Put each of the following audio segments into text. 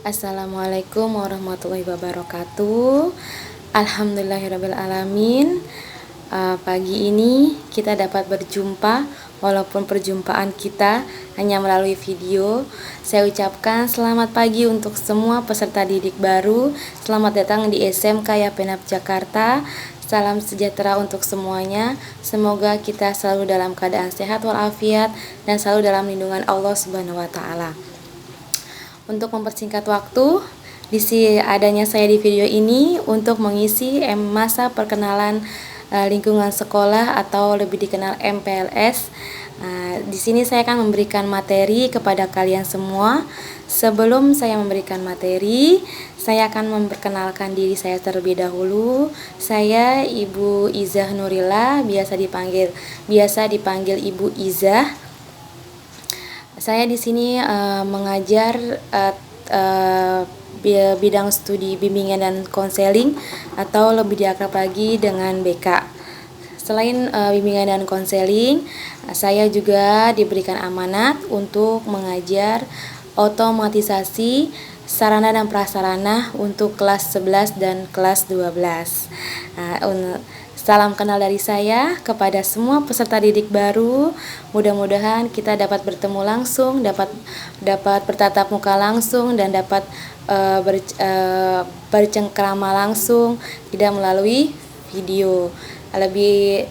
Assalamualaikum warahmatullahi wabarakatuh. Alhamdulillahirrabbilalamin. Pagi ini kita dapat berjumpa, walaupun perjumpaan kita hanya melalui video. Saya ucapkan selamat pagi untuk semua peserta didik baru. Selamat datang di SMK Yapenab Jakarta. Salam sejahtera untuk semuanya. Semoga kita selalu dalam keadaan sehat walafiat dan selalu dalam lindungan Allah Subhanahu wa taala. Untuk mempersingkat waktu, di sini adanya saya di video ini untuk mengisi masa perkenalan lingkungan sekolah atau lebih dikenal MPLS. Di sini saya akan memberikan materi kepada kalian semua. Sebelum saya memberikan materi, saya akan memperkenalkan diri saya terlebih dahulu. Saya Ibu Izah Nurillah, biasa dipanggil Ibu Izah. Saya di sini mengajar bidang studi bimbingan dan konseling atau lebih diakrab lagi dengan BK. Selain bimbingan dan konseling, saya juga diberikan amanat untuk mengajar otomatisasi sarana dan prasarana untuk kelas 11 dan kelas 12. Salam kenal dari saya kepada semua peserta didik baru. Mudah-mudahan kita dapat bertemu langsung, dapat bertatap muka langsung, dan dapat bercengkrama langsung, tidak melalui video. Lebih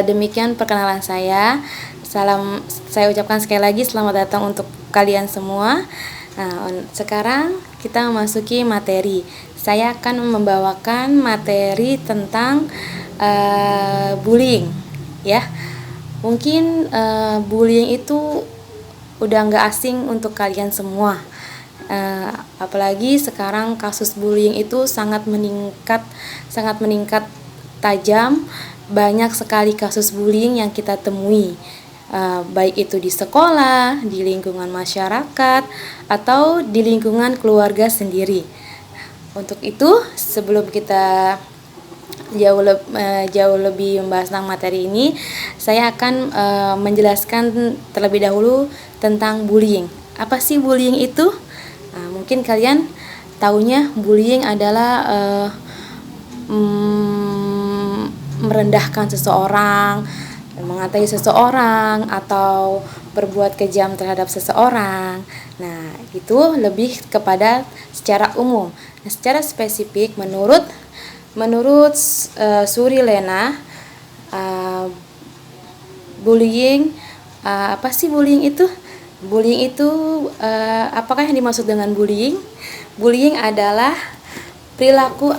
demikian perkenalan saya. Saya ucapkan sekali lagi selamat datang untuk kalian semua. Sekarang kita memasuki materi. Saya akan membawakan materi tentang bullying, ya. Mungkin bullying itu udah nggak asing untuk kalian semua. Apalagi sekarang kasus bullying itu sangat meningkat tajam. Banyak sekali kasus bullying yang kita temui, baik itu di sekolah, di lingkungan masyarakat, atau di lingkungan keluarga sendiri. Untuk itu, sebelum kita jauh lebih membahas tentang materi ini, saya akan menjelaskan terlebih dahulu tentang bullying. Apa sih bullying itu? Mungkin kalian taunya bullying adalah merendahkan seseorang, mengatai seseorang, atau berbuat kejam terhadap seseorang. Nah, itu lebih kepada secara umum. Nah, secara spesifik menurut Suri Lena, bullying, apa sih bullying itu? Bullying itu apakah yang dimaksud dengan bullying? Bullying adalah perilaku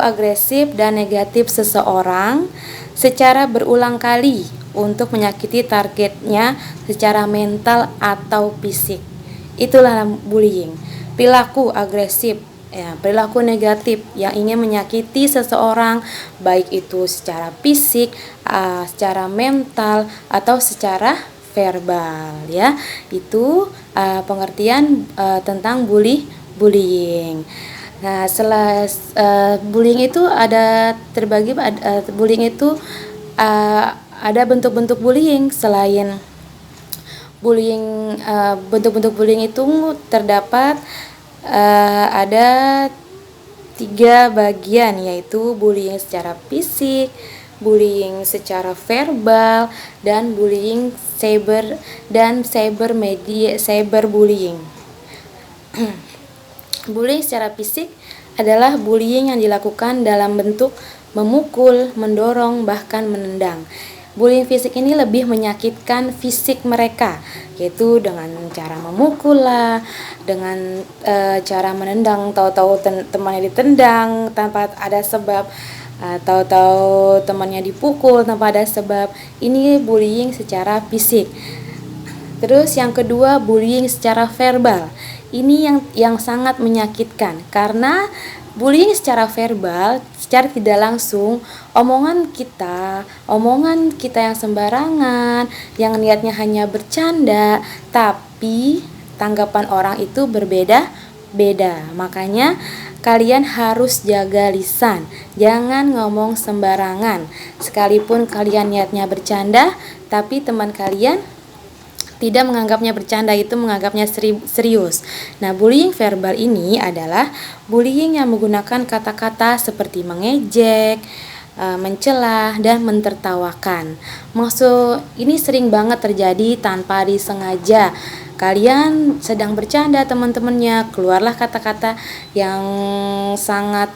agresif dan negatif seseorang secara berulang kali untuk menyakiti targetnya secara mental atau fisik. Itulah bullying. Perilaku agresif, perilaku negatif yang ingin menyakiti seseorang, baik itu secara fisik, secara mental, atau secara verbal, ya. Itu pengertian tentang bullying. Nah, bullying itu terbagi. Bullying itu ada bentuk-bentuk bullying. Selain bullying, bentuk-bentuk bullying itu terdapat ada 3 bagian, yaitu bullying secara fisik, bullying secara verbal, dan bullying cyberbullying. Bullying secara fisik adalah bullying yang dilakukan dalam bentuk memukul, mendorong, bahkan menendang. Bullying fisik ini lebih menyakitkan fisik mereka, yaitu dengan cara memukul lah, dengan cara menendang, tahu-tahu temannya ditendang tanpa ada sebab, tahu-tahu temannya dipukul tanpa ada sebab. Ini bullying secara fisik. Terus yang kedua, bullying secara verbal. Ini yang sangat menyakitkan, karena bullying secara verbal, secara tidak langsung, omongan kita yang sembarangan, yang niatnya hanya bercanda, tapi tanggapan orang itu berbeda-beda. Makanya kalian harus jaga lisan, jangan ngomong sembarangan. Sekalipun kalian niatnya bercanda, tapi teman kalian tidak menganggapnya bercanda, itu menganggapnya serius. Nah, bullying verbal ini adalah bullying yang menggunakan kata-kata seperti mengejek, mencela, dan mentertawakan. Maksud ini sering banget terjadi tanpa disengaja. Kalian sedang bercanda teman-temannya, keluarlah kata-kata yang sangat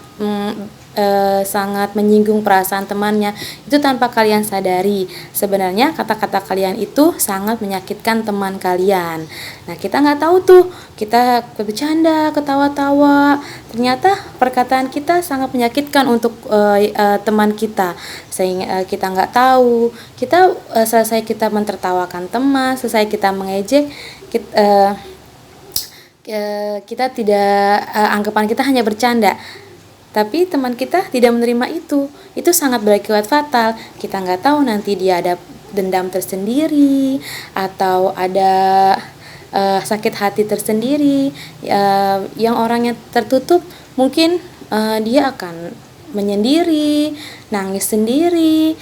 menyinggung perasaan temannya, itu tanpa kalian sadari. Sebenarnya kata-kata kalian itu sangat menyakitkan teman kalian. Nah, kita nggak tahu tuh, kita bercanda, ketawa-tawa, ternyata perkataan kita sangat menyakitkan untuk teman kita, sehingga kita nggak tahu. Kita selesai kita mentertawakan teman, selesai kita mengejek, kita tidak, anggapan kita hanya bercanda, tapi teman kita tidak menerima itu sangat berakibat fatal. Kita nggak tahu nanti dia ada dendam tersendiri atau ada sakit hati tersendiri, yang orangnya tertutup mungkin dia akan menyendiri, nangis sendiri,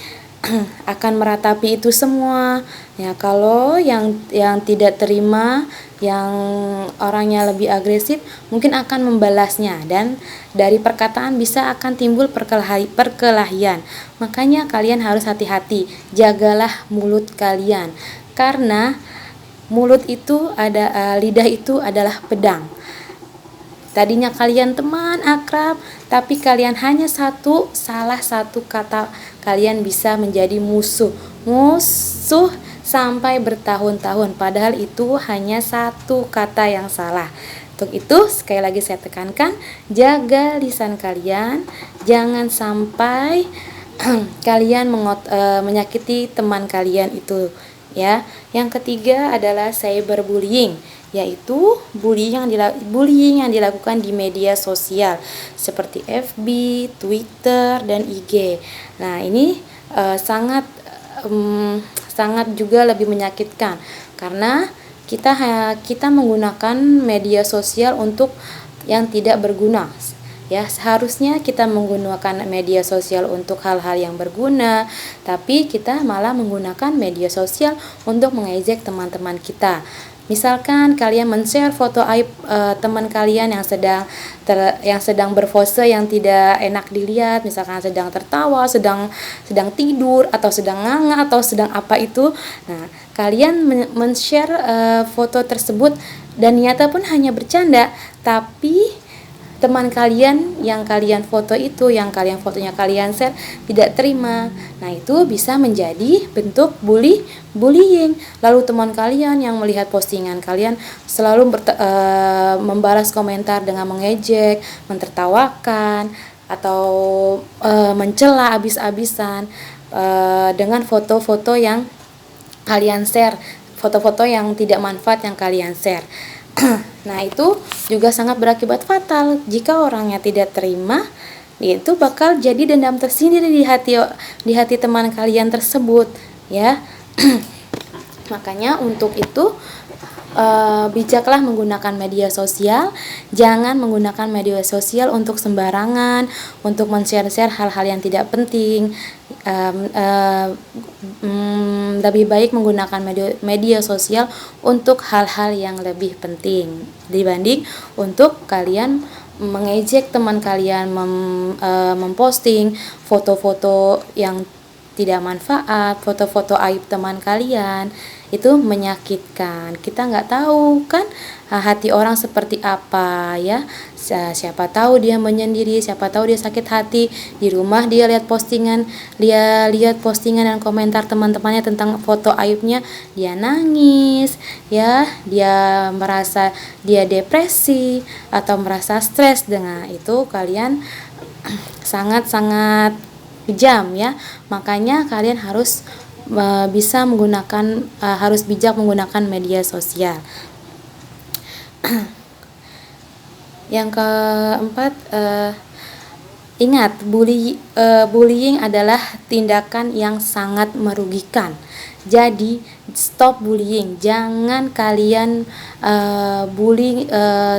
akan meratapi itu semua. Ya, kalau yang tidak terima, yang orangnya lebih agresif, mungkin akan membalasnya, dan dari perkataan bisa akan timbul perkelahian. Makanya kalian harus hati-hati, jagalah mulut kalian, karena mulut itu lidah itu adalah pedang. Tadinya kalian teman akrab, tapi kalian hanya salah satu kata, kalian bisa menjadi musuh sampai bertahun-tahun, padahal itu hanya satu kata yang salah. Untuk itu sekali lagi saya tekankan, jaga lisan kalian, jangan sampai kalian menyakiti teman kalian itu, ya. Yang ketiga adalah cyberbullying, yaitu bullying yang dilakukan di media sosial seperti FB, Twitter, dan IG. Nah, ini sangat juga lebih menyakitkan, karena kita menggunakan media sosial untuk yang tidak berguna. Ya, seharusnya kita menggunakan media sosial untuk hal-hal yang berguna, tapi kita malah menggunakan media sosial untuk mengejek teman-teman kita. Misalkan kalian men-share foto aib teman kalian yang sedang berpose yang tidak enak dilihat, misalkan sedang tertawa, sedang tidur, atau sedang nganga, atau sedang apa itu. Nah, kalian men-share foto tersebut dan niatnya pun hanya bercanda, tapi teman kalian yang kalian foto itu, yang fotonya kalian share, tidak terima. Nah, itu bisa menjadi bentuk bullying. Lalu teman kalian yang melihat postingan kalian selalu membalas komentar dengan mengejek, mentertawakan, atau mencela habis-habisan dengan foto-foto yang kalian share, foto-foto yang tidak manfaat yang kalian share. Nah, itu juga sangat berakibat fatal. Jika orangnya tidak terima, itu bakal jadi dendam tersendiri di hati teman kalian tersebut, ya. Makanya untuk itu bijaklah menggunakan media sosial. Jangan menggunakan media sosial untuk sembarangan, untuk men-share hal-hal yang tidak penting. Lebih baik menggunakan media sosial untuk hal-hal yang lebih penting dibanding untuk kalian mengejek teman kalian, memposting foto-foto yang tidak manfaat, foto-foto aib teman kalian. Itu menyakitkan. Kita nggak tahu kan hati orang seperti apa, ya. Siapa tahu dia menyendiri, siapa tahu dia sakit hati di rumah, dia lihat postingan dan komentar teman-temannya tentang foto aibnya, dia nangis, ya, dia merasa dia depresi atau merasa stres. Dengan itu kalian sangat-sangat kejam, ya. Makanya kalian harus harus bijak menggunakan media sosial. Yang keempat, ingat, bullying adalah tindakan yang sangat merugikan. Jadi stop bullying, jangan kalian bullying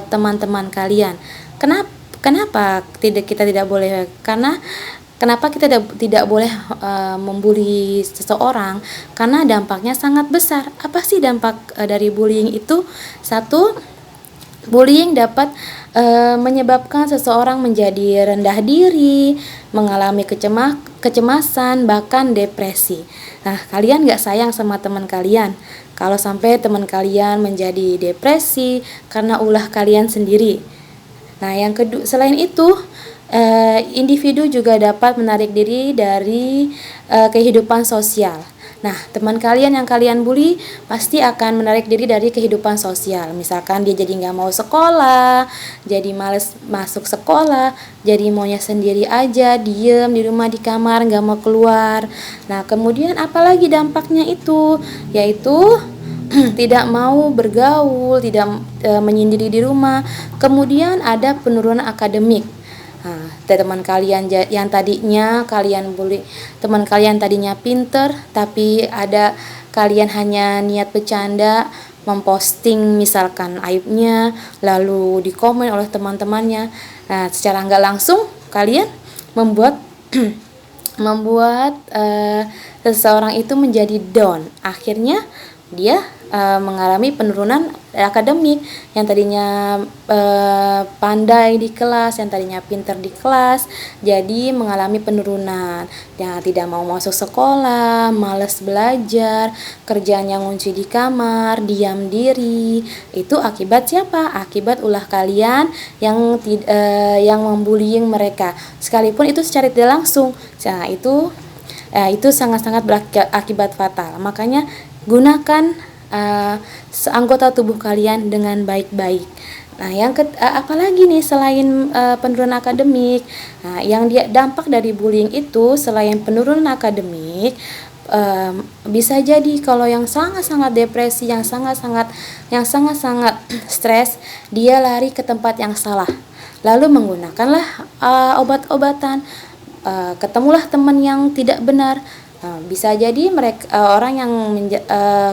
teman-teman kalian. Kenapa kita tidak boleh? Karena Kenapa kita tidak boleh membuli seseorang? Karena dampaknya sangat besar. Apa sih dampak dari bullying itu? Satu, bullying dapat menyebabkan seseorang menjadi rendah diri, mengalami kecemasan, bahkan depresi. Nah, kalian gak sayang sama teman kalian kalau sampai teman kalian menjadi depresi karena ulah kalian sendiri. Nah, yang kedua, selain itu, individu juga dapat menarik diri dari kehidupan sosial. Nah, teman kalian yang kalian bully pasti akan menarik diri dari kehidupan sosial. Misalkan dia jadi nggak mau sekolah, jadi males masuk sekolah, jadi maunya sendiri aja, diem di rumah di kamar, nggak mau keluar. Nah, kemudian apalagi dampaknya itu? Yaitu tidak mau bergaul, tidak menyendiri di rumah. Kemudian ada penurunan akademik. Nah, teman kalian yang tadinya kalian bully, teman kalian tadinya pinter, tapi ada kalian hanya niat bercanda, memposting misalkan aibnya, lalu dikomen oleh teman-temannya. Nah, secara nggak langsung kalian membuat seseorang itu menjadi down. Akhirnya dia mengalami penurunan akademik. Yang tadinya pandai di kelas, yang tadinya pintar di kelas, jadi mengalami penurunan. Yang tidak mau masuk sekolah, malas belajar, kerjanya ngunci di kamar, diam diri. Itu akibat siapa? Akibat ulah kalian yang membullying mereka. Sekalipun itu secara tidak langsung. Nah, itu sangat-sangat berakibat fatal. Makanya gunakan anggota tubuh kalian dengan baik-baik. Nah, apalagi nih selain penurunan akademik. Nah, yang dampak dari bullying itu selain penurunan akademik, bisa jadi kalau yang sangat-sangat depresi, yang sangat-sangat stres, dia lari ke tempat yang salah. Lalu menggunakanlah obat-obatan. Ketemulah teman yang tidak benar. Bisa jadi mereka orang yang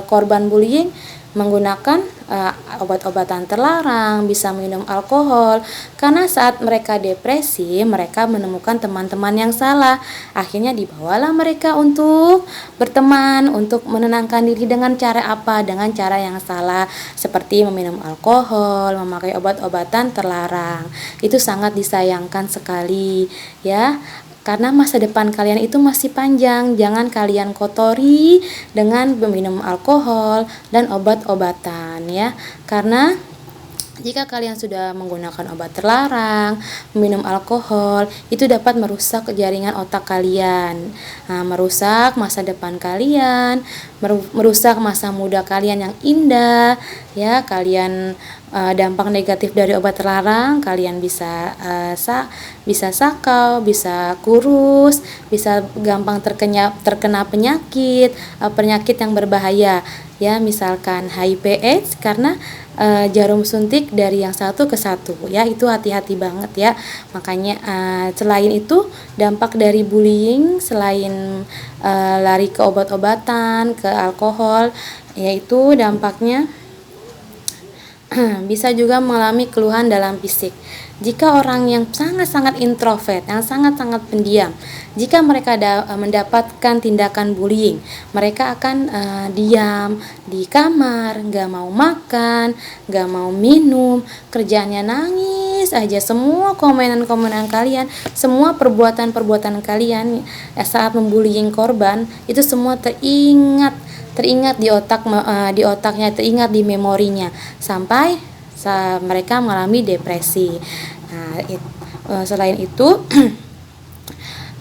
korban bullying menggunakan obat-obatan terlarang, bisa minum alkohol, karena saat mereka depresi, mereka menemukan teman-teman yang salah. Akhirnya dibawalah mereka untuk berteman, untuk menenangkan diri dengan cara apa? Dengan cara yang salah, seperti meminum alkohol, memakai obat-obatan terlarang. Itu sangat disayangkan sekali, ya. Karena masa depan kalian itu masih panjang, jangan kalian kotori dengan meminum alkohol dan obat-obatan, ya. Karena jika kalian sudah menggunakan obat terlarang, minum alkohol, itu dapat merusak jaringan otak kalian, merusak masa depan kalian, merusak masa muda kalian yang indah, ya. Kalian dampak negatif dari obat terlarang, kalian bisa sakau, bisa kurus, bisa gampang terkena penyakit yang berbahaya, ya, misalkan HIV/AIDS karena jarum suntik dari yang satu ke satu, ya. Itu hati-hati banget, ya. Makanya selain itu dampak dari bullying, selain lari ke obat-obatan, ke alkohol, yaitu dampaknya bisa juga mengalami keluhan dalam fisik. Jika orang yang sangat-sangat introvert, yang sangat-sangat pendiam, jika mereka mendapatkan tindakan bullying, mereka akan diam di kamar, gak mau makan, gak mau minum, kerjaannya nangis aja. Semua komenan-komenan kalian, semua perbuatan-perbuatan kalian saat membullying korban, itu semua teringat di otaknya, teringat di memorinya, sampai mereka mengalami depresi. Nah, selain itu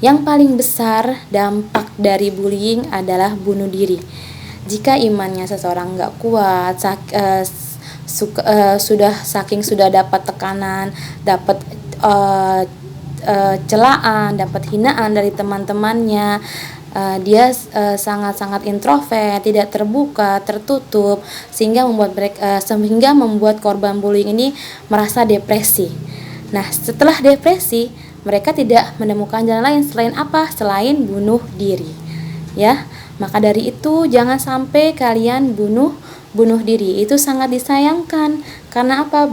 yang paling besar dampak dari bullying adalah bunuh diri. Jika imannya seseorang nggak kuat, sudah dapat tekanan, dapat celaan, dapat hinaan dari teman-temannya, dia sangat-sangat introvert, tidak terbuka, tertutup, sehingga membuat korban bullying ini merasa depresi. Nah, setelah depresi, mereka tidak menemukan jalan lain selain apa? Selain bunuh diri, ya. Maka dari itu jangan sampai kalian bunuh diri. Itu sangat disayangkan. Karena apa?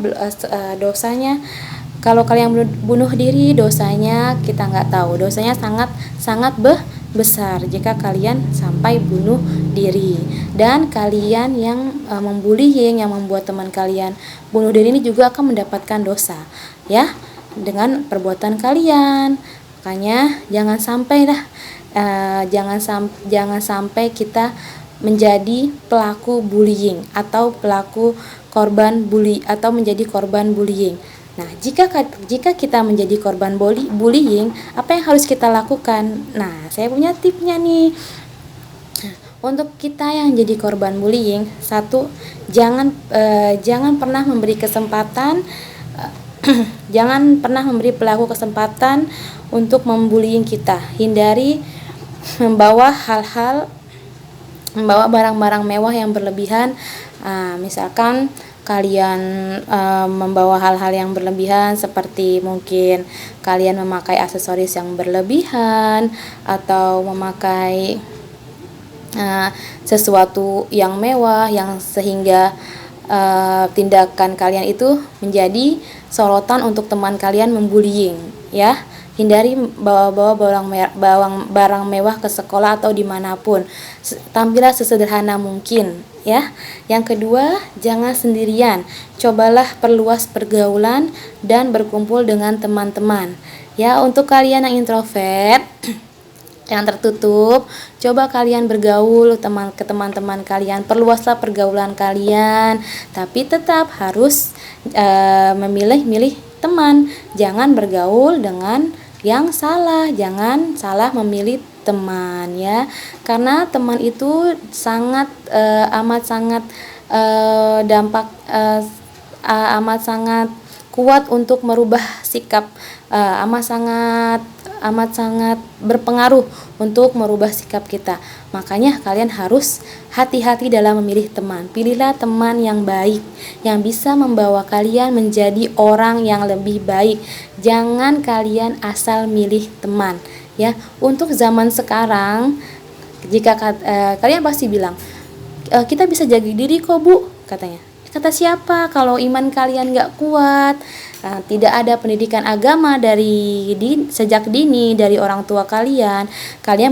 Dosanya Kalau kalian bunuh diri, dosanya kita nggak tahu, dosanya sangat sangat besar jika kalian sampai bunuh diri. Dan kalian yang membullying, yang membuat teman kalian bunuh diri ini juga akan mendapatkan dosa ya dengan perbuatan kalian. Makanya jangan sampai jangan sampai kita menjadi pelaku bullying atau pelaku korban bully atau menjadi korban bullying. Nah, jika kita menjadi korban bullying, apa yang harus kita lakukan? Nah, saya punya tipnya nih. Untuk kita yang jadi korban bullying, satu, jangan pernah memberi kesempatan jangan pernah memberi pelaku kesempatan untuk membullying kita. Hindari membawa barang-barang mewah yang berlebihan. Misalkan kalian membawa hal-hal yang berlebihan, seperti mungkin kalian memakai aksesoris yang berlebihan atau memakai sesuatu yang mewah yang sehingga tindakan kalian itu menjadi sorotan untuk teman kalian membullying ya. Hindari bawa barang mewah ke sekolah atau dimanapun. Tampillah sesederhana mungkin ya. Yang kedua, jangan sendirian. Cobalah perluas pergaulan dan berkumpul dengan teman-teman. Ya, untuk kalian yang introvert, yang tertutup, coba kalian bergaul ke teman-teman kalian, perluaslah pergaulan kalian, tapi tetap harus memilih teman. Jangan bergaul dengan yang salah, jangan salah memilih teman ya, karena teman itu amat sangat kuat untuk merubah sikap, amat sangat berpengaruh untuk merubah sikap kita. Makanya kalian harus hati-hati dalam memilih teman. Pilihlah teman yang baik, yang bisa membawa kalian menjadi orang yang lebih baik. Jangan kalian asal milih teman ya. Untuk zaman sekarang, jika kalian pasti bilang, kita bisa jaga diri kok Bu, katanya. Kata siapa? Kalau iman kalian gak kuat, tidak ada pendidikan agama sejak dini dari orang tua kalian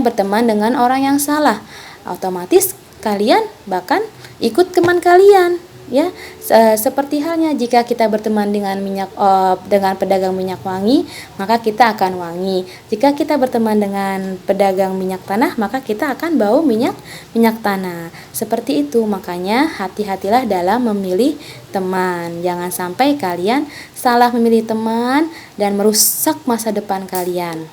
berteman dengan orang yang salah, otomatis kalian bahkan ikut teman kalian ya. Seperti halnya jika kita berteman dengan pedagang minyak wangi, maka kita akan wangi. Jika kita berteman dengan pedagang minyak tanah, maka kita akan bau minyak tanah. Seperti itu. Makanya hati-hatilah dalam memilih teman. Jangan sampai kalian salah memilih teman dan merusak masa depan kalian.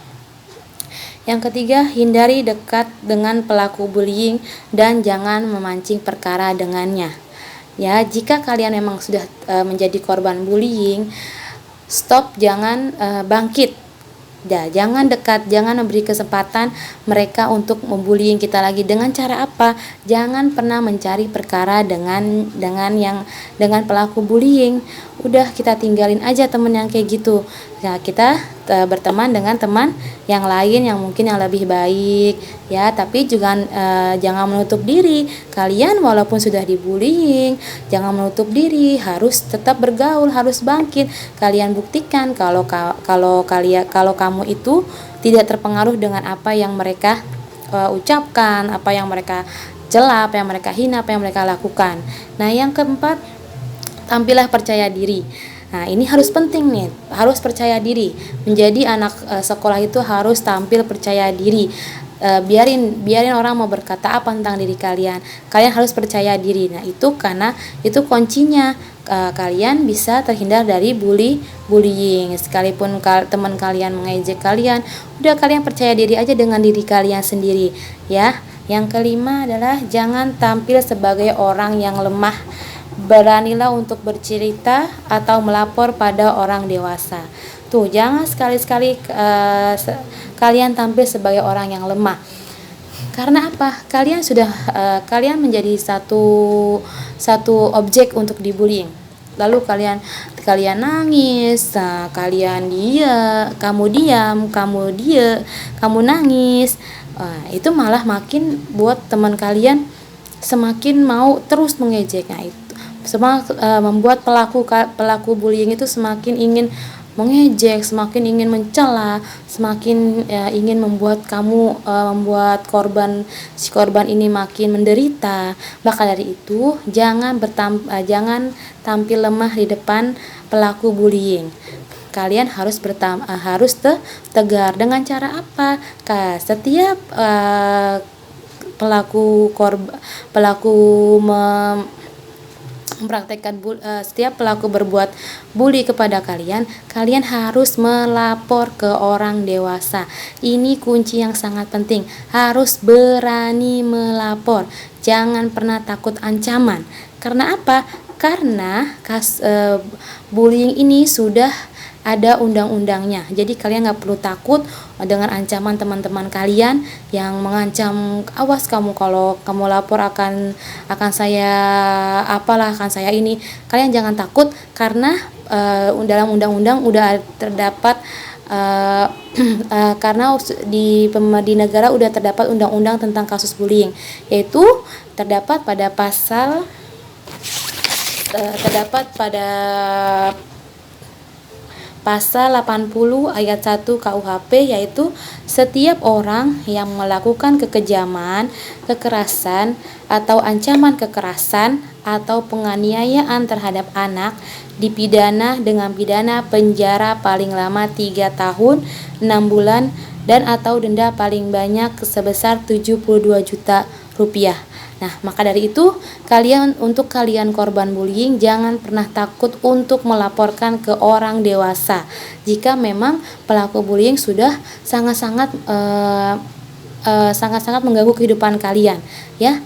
Yang ketiga, hindari dekat dengan pelaku bullying dan jangan memancing perkara dengannya. Ya, jika kalian memang sudah menjadi korban bullying, stop, jangan bangkit. Ya, jangan dekat, jangan memberi kesempatan mereka untuk membullying kita lagi. Dengan cara apa? Jangan pernah mencari perkara dengan pelaku bullying. Udah, kita tinggalin aja temen yang kayak gitu. Ya, kita berteman dengan teman yang lain yang mungkin yang lebih baik ya. Tapi juga jangan menutup diri. Kalian walaupun sudah dibullying, jangan menutup diri, harus tetap bergaul, harus bangkit. Kalian buktikan kalau kamu itu tidak terpengaruh dengan apa yang mereka ucapkan, apa yang mereka cela, apa yang mereka hina, apa yang mereka lakukan. Nah, yang keempat, tampillah percaya diri. Nah, ini harus penting nih, harus percaya diri. Menjadi anak sekolah itu harus tampil percaya diri. Biarin orang mau berkata apa tentang diri kalian harus percaya diri. Nah, itu karena itu kuncinya, kalian bisa terhindar dari bullying. Sekalipun teman kalian mengejek kalian, udah, kalian percaya diri aja dengan diri kalian sendiri ya. Yang kelima adalah jangan tampil sebagai orang yang lemah. Beranilah untuk bercerita atau melapor pada orang dewasa. Tuh, jangan sekali-sekali kalian tampil sebagai orang yang lemah. Karena apa? Kalian menjadi satu objek untuk dibullying. Lalu kalian nangis, kalian kamu diam, kamu nangis. Itu malah makin buat teman kalian semakin mau terus mengejek. Nah, itu membuat pelaku bullying itu semakin ingin mengejek, semakin ingin mencela, semakin ingin membuat membuat si korban ini makin menderita. Maka dari itu jangan tampil lemah di depan pelaku bullying. Kalian harus tegar. Dengan cara apa? Setiap pelaku mempraktekkan setiap pelaku berbuat bully kepada kalian harus melapor ke orang dewasa. Ini kunci yang sangat penting. Harus berani melapor. Jangan pernah takut ancaman. Karena apa? Karena bullying ini sudah ada undang-undangnya. Jadi kalian nggak perlu takut dengan ancaman teman-teman kalian yang mengancam, awas kamu kalau kamu lapor akan saya ini. Kalian jangan takut karena dalam undang-undang udah terdapat karena di negara udah terdapat undang-undang tentang kasus bullying, yaitu terdapat pada Pasal 80 ayat 1 KUHP, yaitu setiap orang yang melakukan kekejaman, kekerasan, atau ancaman kekerasan atau penganiayaan terhadap anak dipidana dengan pidana penjara paling lama 3 tahun 6 bulan dan atau denda paling banyak sebesar 72 juta rupiah. Nah, maka dari itu untuk kalian korban bullying jangan pernah takut untuk melaporkan ke orang dewasa jika memang pelaku bullying sudah sangat-sangat mengganggu kehidupan kalian, ya.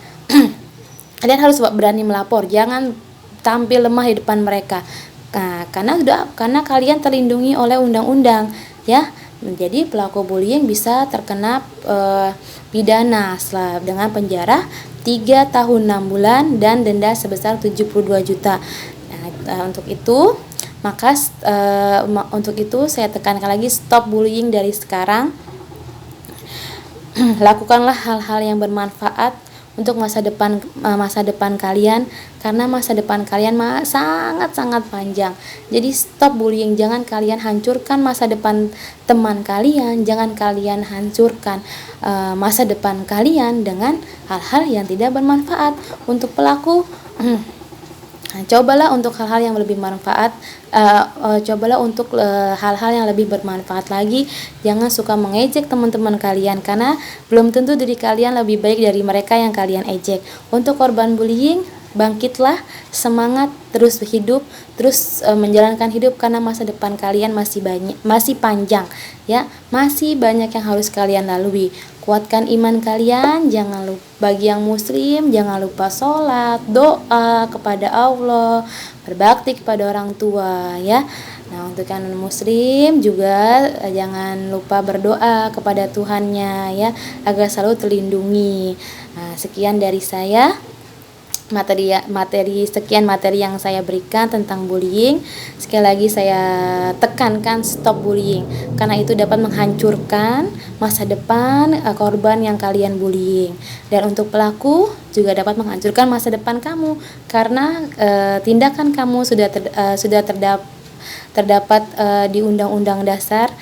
Kalian harus berani melapor, jangan tampil lemah di depan mereka. Nah, karena kalian terlindungi oleh undang-undang, ya. Jadi pelaku bullying bisa terkena pidana dengan penjara 3 tahun 6 bulan dan denda sebesar 72 juta. Untuk itu saya tekankan lagi, stop bullying dari sekarang. Lakukanlah hal-hal yang bermanfaat untuk masa depan kalian, karena masa depan kalian sangat-sangat panjang. Jadi stop bullying, jangan kalian hancurkan masa depan teman kalian, jangan kalian hancurkan masa depan kalian dengan hal-hal yang tidak bermanfaat. Untuk pelaku cobalah untuk hal-hal yang lebih bermanfaat. Hal-hal yang lebih bermanfaat lagi. Jangan suka mengejek teman-teman kalian, karena belum tentu diri kalian lebih baik dari mereka yang kalian ejek. Untuk korban bullying, bangkitlah, semangat, terus hidup, terus menjalankan hidup, karena masa depan kalian masih panjang, ya. Masih banyak yang harus kalian lalui. Kuatkan iman kalian, jangan lupa, bagi yang muslim jangan lupa sholat, doa kepada Allah, berbakti kepada orang tua, ya. Nah, untuk yang non muslim juga jangan lupa berdoa kepada Tuhannya, ya, agar selalu terlindungi. Nah, sekian dari saya. Materi yang saya berikan tentang bullying. Sekali lagi saya tekankan, stop bullying, karena itu dapat menghancurkan masa depan korban yang kalian bullying, dan untuk pelaku juga dapat menghancurkan masa depan kamu, karena tindakan kamu sudah terdapat di Undang-Undang Dasar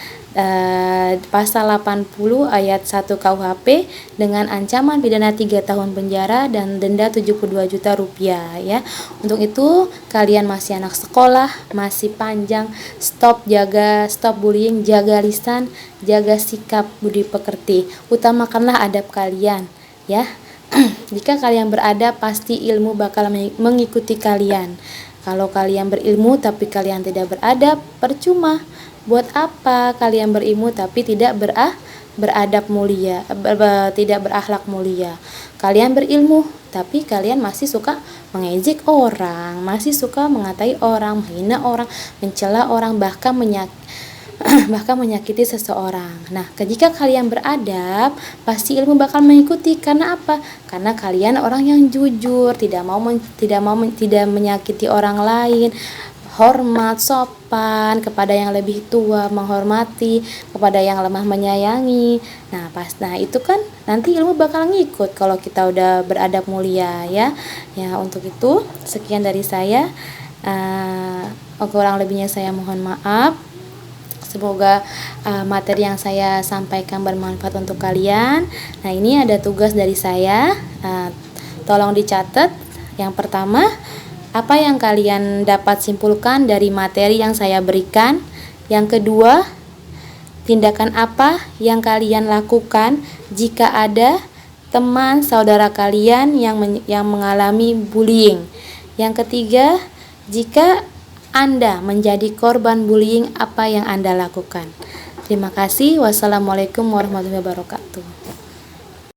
Pasal 80 ayat 1 KUHP dengan ancaman pidana 3 tahun penjara dan denda 72 juta rupiah, ya. Untuk itu kalian masih anak sekolah, masih panjang. Stop bullying, jaga lisan, jaga sikap budi pekerti, utamakanlah adab kalian, ya. Jika kalian beradab, pasti ilmu bakal mengikuti kalian. Kalau kalian berilmu tapi kalian tidak beradab, percuma. Buat apa kalian berilmu tapi tidak beradab mulia, tidak berakhlak mulia? Kalian berilmu tapi kalian masih suka mengejek orang, masih suka mengatai orang, menghina orang, mencela orang, bahkan menyakiti seseorang. Nah, jika kalian beradab, pasti ilmu bakal mengikuti. Karena apa? Karena kalian orang yang jujur, tidak menyakiti orang lain, hormat, sopan kepada yang lebih tua, menghormati kepada yang lemah, menyayangi. Nah, itu kan nanti ilmu bakal ngikut kalau kita udah beradab mulia, ya. Ya, untuk itu sekian dari saya. Kurang lebihnya saya mohon maaf. Semoga materi yang saya sampaikan bermanfaat untuk kalian. Nah, ini ada tugas dari saya, tolong dicatat. Yang pertama, apa yang kalian dapat simpulkan dari materi yang saya berikan. Yang kedua, tindakan apa yang kalian lakukan jika ada teman saudara kalian yang mengalami bullying. Yang ketiga, jika Anda menjadi korban bullying, apa yang Anda lakukan? Terima kasih. Wassalamualaikum warahmatullahi wabarakatuh.